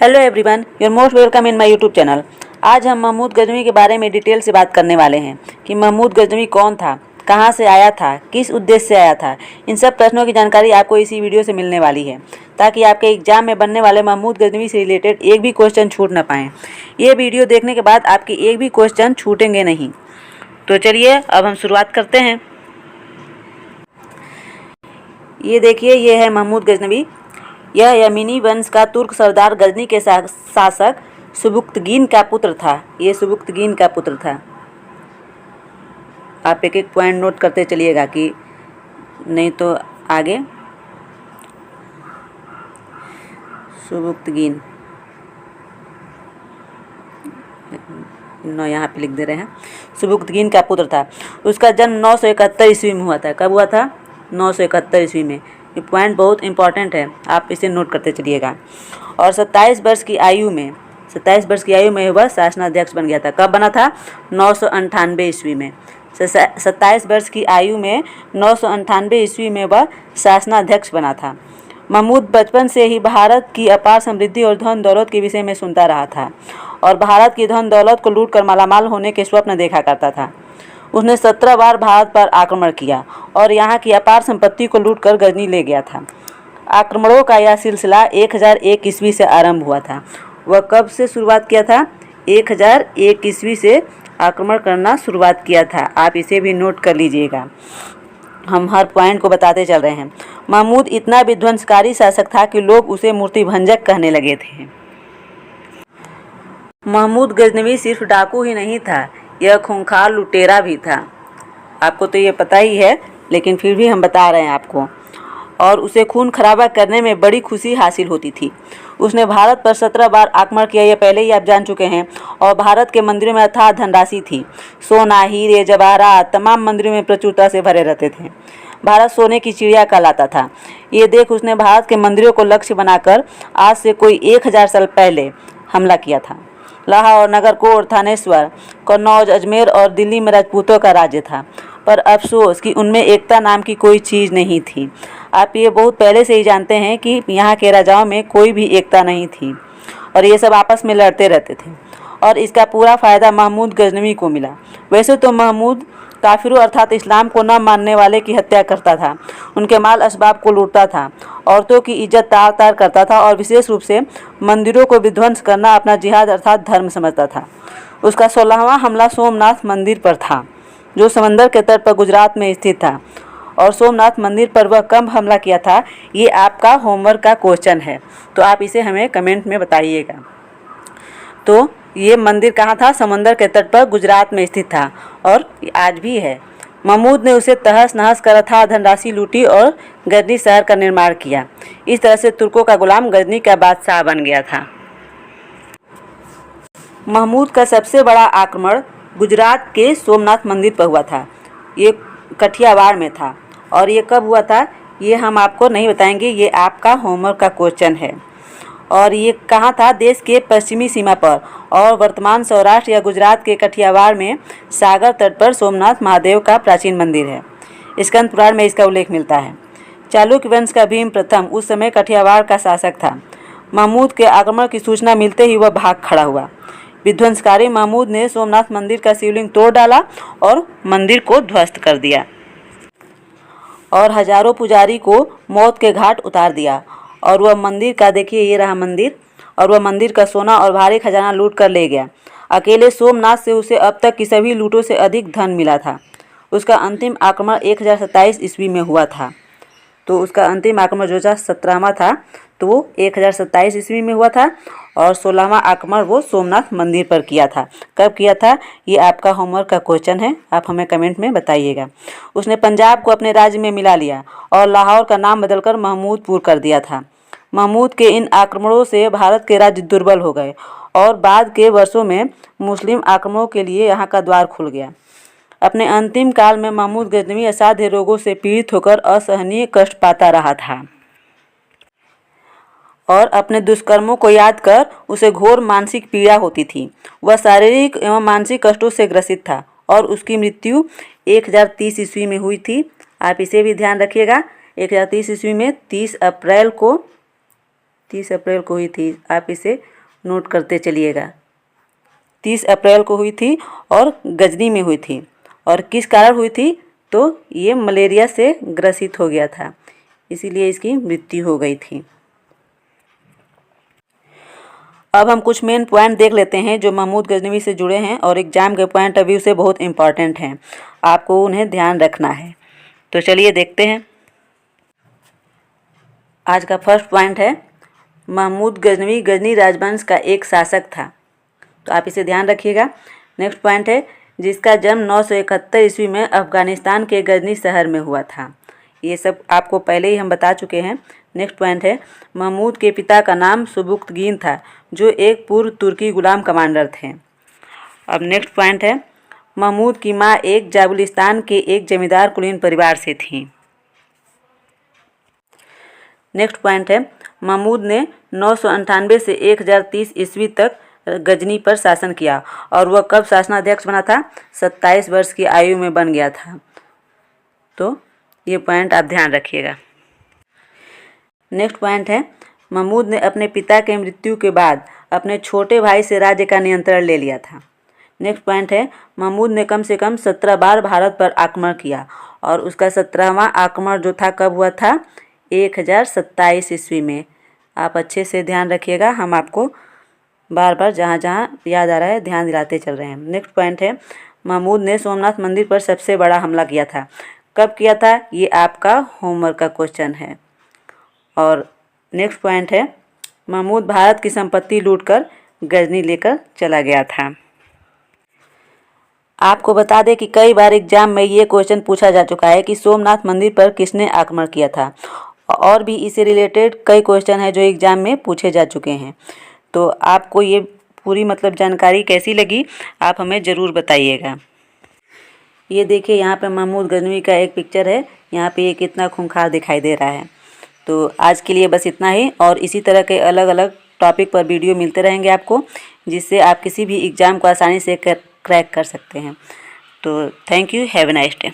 Hello everyone, your most welcome in my YouTube channel. आज हम महमूद गजनवी के बारे में डिटेल से बात करने वाले हैं कि महमूद गजनवी कौन था, कहां से आया था, किस उद्देश्य से आया था। इन सब प्रश्नों की जानकारी आपको इसी वीडियो से मिलने वाली है ताकि आपके एग्जाम में बनने वाले महमूद गजनवी से रिलेटेड एक भी क्वेश्चन छूट ना पाएँ। ये वीडियो देखने के बाद आपके एक भी क्वेश्चन छूटेंगे नहीं। तो चलिए अब हम शुरुआत करते हैं। ये देखिए, ये है महमूद गजनवी। यह यमीनी वंश का तुर्क सरदार गजनी के शासक सुबुक्तगीन का पुत्र था। ये सुबुक्तगीन का पुत्र था। आप एक एक पॉइंट नोट करते चलिएगा कि नहीं तो आगे। सुबुक्तगीन यहाँ पे लिख दे रहे हैं। सुबुक्तगीन का पुत्र था। उसका जन्म 971 ईस्वी में हुआ था। कब हुआ था? 971 ईस्वी में। ये पॉइंट बहुत इंपॉर्टेंट है, आप इसे नोट करते चलिएगा। और 27 वर्ष की आयु में वह शासनाध्यक्ष बन गया था। कब बना था? 998 ईस्वी में। 27 वर्ष की आयु में 998 ईस्वी में वह शासनाध्यक्ष बना था। महमूद बचपन से ही भारत की अपार समृद्धि और धन दौलत के विषय में सुनता रहा था और भारत की धन दौलत को लूटकर मालामाल होने के स्वप्न देखा करता था। उसने 17 बार भारत पर आक्रमण किया और यहाँ की अपार संपत्ति को लूटकर गजनी ले गया था। आक्रमणों का यह सिलसिला 1001 ईस्वी से आरंभ हुआ था। वह कब से शुरुआत किया था? 1001 ईस्वी से आक्रमण करना शुरुआत किया था। आप इसे भी नोट कर लीजिएगा। हम हर पॉइंट को बताते चल रहे हैं। महमूद इतना विध्वंसकारी शासक था कि लोग उसे मूर्तिभंजक कहने लगे थे। महमूद गजनवी सिर्फ डाकू ही नहीं था, यह खूंखार लुटेरा भी था। आपको तो ये पता ही है, लेकिन फिर भी हम बता रहे हैं आपको। और उसे खून खराबा करने में बड़ी खुशी हासिल होती थी। उसने भारत पर 17 बार आक्रमण किया, ये पहले ही आप जान चुके हैं। और भारत के मंदिरों में अथाह धनराशि थी। सोना, हीरे, जवाहरात तमाम मंदिरों में प्रचुरता से भरे रहते थे। भारत सोने की चिड़िया कहलाता था। ये देख उसने भारत के मंदिरों को लक्ष्य बनाकर आज से कोई 1000 साल पहले हमला किया था। लाहौर, नगरकोट, थानेश्वर, कन्नौज, अजमेर और दिल्ली में राजपूतों का राज्य था। पर अफसोस कि उनमें एकता नाम की कोई चीज़ नहीं थी। आप ये बहुत पहले से ही जानते हैं कि यहाँ के राजाओं में कोई भी एकता नहीं थी और ये सब आपस में लड़ते रहते थे। और इसका पूरा फ़ायदा महमूद गजनवी को मिला। वैसे तो महमूद काफिरों अर्थात इस्लाम को न मानने वाले की हत्या करता था, उनके माल असबाब को लूटता था, औरतों की इज्जत तार तार करता था और विशेष रूप से मंदिरों को विध्वंस करना अपना जिहाद अर्थात धर्म समझता था। उसका 16वां हमला सोमनाथ मंदिर पर था, जो समंदर के तट पर गुजरात में स्थित था। और सोमनाथ मंदिर पर वह कब हमला किया था, ये आपका होमवर्क का क्वेश्चन है, तो आप इसे हमें कमेंट में बताइएगा। तो ये मंदिर कहाँ था? समंदर के तट पर गुजरात में स्थित था और आज भी है। महमूद ने उसे तहस नहस कर अथाह धनराशि लूटी और गजनी शहर का निर्माण किया। इस तरह से तुर्कों का गुलाम गजनी का बादशाह बन गया था। महमूद का सबसे बड़ा आक्रमण गुजरात के सोमनाथ मंदिर पर हुआ था। ये कठियावाड़ में था। और ये कब हुआ था ये हम आपको नहीं बताएंगे, ये आपका होमवर्क का क्वेश्चन है। और ये कहाँ था? देश के पश्चिमी सीमा पर और वर्तमान सौराष्ट्र या गुजरात के कठियावाड़ में सागर तट पर सोमनाथ महादेव का प्राचीन मंदिर है। स्कंद पुराण में इसका उल्लेख मिलता है। चालुक्य वंश का भीम प्रथम उस समय कठियावाड़ का शासक था। महमूद के आक्रमण की सूचना मिलते ही वह भाग खड़ा हुआ। विध्वंसकारी महमूद ने सोमनाथ मंदिर का शिवलिंग तोड़ डाला और मंदिर को ध्वस्त कर दिया और हजारों पुजारी को मौत के घाट उतार दिया। और वह मंदिर का, देखिए ये रहा मंदिर, और वह मंदिर का सोना और भारी खजाना लूट कर ले गया। अकेले सोमनाथ से उसे अब तक की सभी लूटों से अधिक धन मिला था। उसका अंतिम आक्रमण 1027 ईस्वी में हुआ था। तो उसका अंतिम आक्रमण जो 17वां था तो वो 1027 ईस्वी में हुआ था और 16वां आक्रमण वो सोमनाथ मंदिर पर किया था। कब किया था ये आपका होमवर्क का क्वेश्चन है, आप हमें कमेंट में बताइएगा। उसने पंजाब को अपने राज्य में मिला लिया और लाहौर का नाम बदलकर महमूदपुर कर दिया था। महमूद के इन आक्रमणों से भारत के राज्य दुर्बल हो गए और बाद के वर्षों में मुस्लिम आक्रमणों के लिए यहाँ का द्वार खुल गया। अपने अंतिम काल में महमूद गजनवी असाध्य रोगों से पीड़ित होकर असहनीय कष्ट पाता रहा था और अपने दुष्कर्मों को याद कर उसे घोर मानसिक पीड़ा होती थी। वह शारीरिक एवं मानसिक कष्टों से ग्रसित था और उसकी मृत्यु 1030 ईस्वी में हुई थी। आप इसे भी ध्यान रखिएगा। 1030 ईस्वी में 30 अप्रैल को हुई थी। आप इसे नोट करते चलिएगा। 30 अप्रैल को हुई थी और गजनी में हुई थी। और किस कारण हुई थी? तो ये मलेरिया से ग्रसित हो गया था, इसीलिए इसकी मृत्यु हो गई थी। अब हम कुछ मेन पॉइंट देख लेते हैं जो महमूद गजनवी से जुड़े हैं और एग्जाम के पॉइंट ऑफ व्यू से बहुत इम्पॉर्टेंट हैं, आपको उन्हें ध्यान रखना है। तो चलिए देखते हैं। आज का फर्स्ट पॉइंट है, महमूद गजनवी गजनी राजवंश का एक शासक था, तो आप इसे ध्यान रखिएगा। नेक्स्ट पॉइंट है, जिसका जन्म 971 ईस्वी में अफ़गानिस्तान के गजनी शहर में हुआ था। ये सब आपको पहले ही हम बता चुके हैं। नेक्स्ट पॉइंट है, महमूद के पिता का नाम सुबुक्तगीन था, जो एक पूर्व तुर्की गुलाम कमांडर थे। अब नेक्स्ट पॉइंट है, महमूद की माँ एक जाबुलिस्तान के एक जमींदार कुलीन परिवार से थी। नेक्स्ट पॉइंट है, महमूद ने 998 से 1030 ईस्वी तक गजनी पर शासन किया और वह कब शासनाध्यक्ष बना था? 27 वर्ष की आयु में बन गया था। तो ये पॉइंट आप ध्यान रखिएगा। नेक्स्ट पॉइंट है, महमूद ने अपने पिता के मृत्यु के बाद अपने छोटे भाई से राज्य का नियंत्रण ले लिया था। नेक्स्ट पॉइंट है, महमूद ने कम से कम 17 बार भारत पर आक्रमण किया और उसका 17वां आक्रमण जो था कब हुआ था? 1027 ईस्वी में। आप अच्छे से ध्यान रखिएगा, हम आपको बार बार जहाँ जहाँ याद आ रहा है ध्यान दिलाते चल रहे हैं। नेक्स्ट पॉइंट है, महमूद ने सोमनाथ मंदिर पर सबसे बड़ा हमला किया था। कब किया था? ये आपका होमवर्क का क्वेश्चन है। और नेक्स्ट पॉइंट है, महमूद भारत की संपत्ति लूटकर गजनी लेकर चला गया था। आपको बता दें कि कई बार एग्जाम में ये क्वेश्चन पूछा जा चुका है कि सोमनाथ मंदिर पर किसने आक्रमण किया था, और भी इससे रिलेटेड कई क्वेश्चन हैं जो एग्जाम में पूछे जा चुके हैं। तो आपको ये पूरी जानकारी कैसी लगी, आप हमें ज़रूर बताइएगा। ये देखिए, यहाँ पे महमूद गजनवी का एक पिक्चर है, यहाँ पे ये कितना खूंखार दिखाई दे रहा है। तो आज के लिए बस इतना ही, और इसी तरह के अलग अलग टॉपिक पर वीडियो मिलते रहेंगे आपको, जिससे आप किसी भी एग्ज़ाम को आसानी से क्रैक कर सकते हैं। तो thank you, have a nice day.